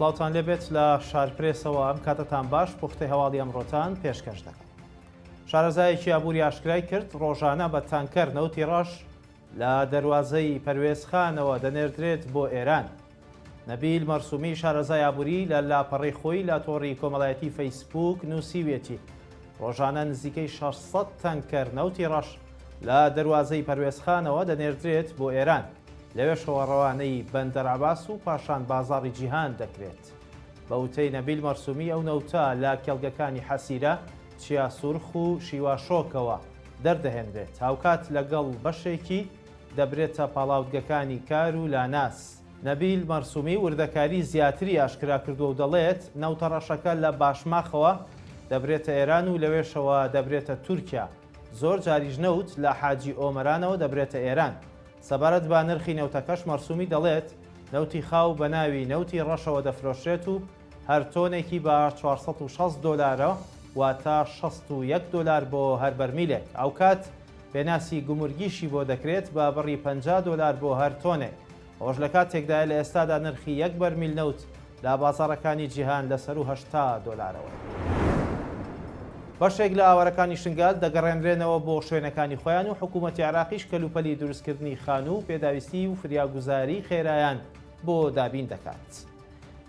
سڵاوتان لێبێت لە شارپرێسەوە ئەم کاتتان باش پوختەی هەواڵی ئەمڕۆتان پێشکەش دەکەم. شارەزایەکی ئابووری ئاشکرای کرد ڕۆژانە بە تانکەر نەوتی ڕەش لە دەواازەی پەروێزخانەوە دەنێردرێت بۆ ئێران. نەبیل مەرسومی شارەزای ئابووری لە لاپەڕی خۆی لە تۆڕی کۆمەڵایەتی فەیسبووک نووسیوێتی ڕۆژانە نزیکەی 600 تانکەر نەوتی ڕەش لە دەواازەی پەروێزخانەوە دەنێردرێت بۆ ئێران. لەوێشەوە ڕەوانەی بەندەر عەباس و پاشان بازاڕی جیهان دەکرێت. بە وتەی نەبیل مەرسومی ئەو نەوتە لە کێڵگەکانی حەسیرە چیا سورخ و شیواشۆکەوە دەردەهێنرێت هاوکات لەگەڵ بەشێکی دەبرێتە پاڵاوتگەکانی کار و لاناس. نەبیل مەرسومی وردەکاری زیاتری ئاشکرا کردو و دەڵێت نەوتە ڕەشەکە لە باشماخەوە دەبرێتە ئێران و لەوێشەوە دەبرێتە تورکیا. زۆر جاریش نەوت لە حاجی ئۆمەرانەوە دەبرێتە ئێران. سەبارەت بە نرخی نەوتەکەش مەرسومی دەڵێت نەوتی خاو بە ناوی نەوتی ڕەشەوە دەفرۆشرێت و هەر تۆنێکی بە 460 دۆلارە واتە 61 دۆلار بۆ هەر بەرمیلێک. ئەو کات پێناسی گومورگیشی بۆ دەکرێت بە بڕی 50 دۆلار بۆ هەر تۆنێک. ئەوەش لە کاتێکدایە لە ئێستادا نرخی 1 بەرمیل نەوت لە بازاڕەکانی جیهان لەسەر 80 دۆلارەوە. بەشێک لە ئاوارەکانی شنگال دەگەڕێنرێنەوە بۆ شوێنەکانی خۆیان و حکوومەتی عێراقیش کەلوپەلی دروستکردنی خان و پێداویستی و فریاگوزاری خێرایان بۆ دابین دەکات.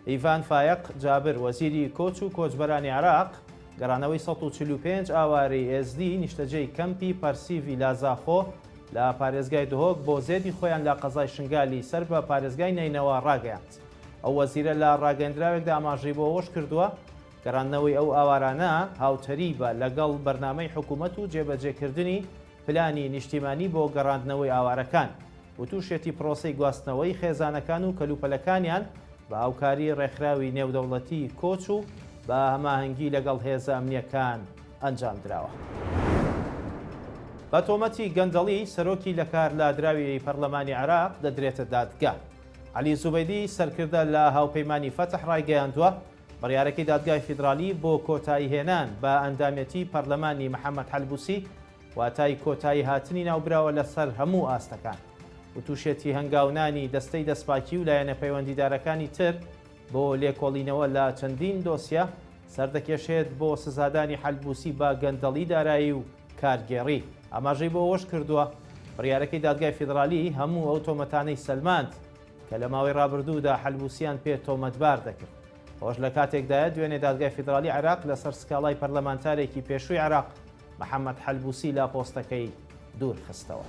ئیڤان فایق جابر وەزیری کۆچ و کۆچبەرانی عێراق گەڕانەوەی 145 ئاوارەی ئSD نیشتەجێی کەمپی پەرسیڤی لازاخۆ لە پارێزگای دهۆک بۆ زێدی خۆیان لە قەزای شنگالی سەر بە پارێزگای نینەوە ڕاگەیاند. ئەو وەزیرە لە ڕاگەندراوێکدا ئاماژەی بۆ ئەوەش کردووە گەڕاندنەوەی ئەو ئاوارانە هاوتەری بە لەگەڵ بەرنامەی حکوومەت و جێبەجێکردنی پلانی نیشتیمانی بۆ گەڕاندنەوەی ئاوارەکان و تووشێتی پرۆسەی گواستنەوەی خێزانەکان و کەلوپەلەکانیان بە هاوکاری ڕێکخراوی نێودەوڵەتی کۆچ و بە هەماهەنگی لەگەڵ هێزە ئەمنیەکان ئەنجام درراوە. بە تۆمەتی گەندەڵی سەرۆکی لە کار لە دراوی پەرلەمانی عێراق دەدرێتە دادگا. عەلی زوبەیدی سەرکردە لە هاوپەیمانی فەتح ڕایگەیاندووە بڕیارەکەی دادگای فیدرالی بۆ کۆتایی هێنان بە ئەندامەتی پەرلەمانی محەممەد حەلبوسی واتای کۆتایی هاتنی ناوبراوە لەسەر هەموو ئاستەکان و تووشێتی هەنگاونانی دەستەی دەستپاکی و لایەنە پەیوەندیدارەکانی تر بۆ لێکۆڵینەوە لە چەندین دۆسیە سەردەکێشێت بۆ سزادانی حەلبوسی بە گەندەڵی دارایی و کارگێڕی. ئاماژەی بۆ ئەوەش کردووە بڕیارەکەی دادگای فیدرالی هەموو ئەو تۆمەتانەی سەلماند کە لە ماوەی ڕابردوودا حەلبوسیان پێ تۆمەتبار دەکرد. ئەوەش لە کاتێکدایە دوێنێ دادگای فیدرالی عێراق لەسەر سکاڵای پەرلەمانتارێکی پێشووی عێراق محەممەد حەلبوسی لا پۆستەکەی دوور خستەوە.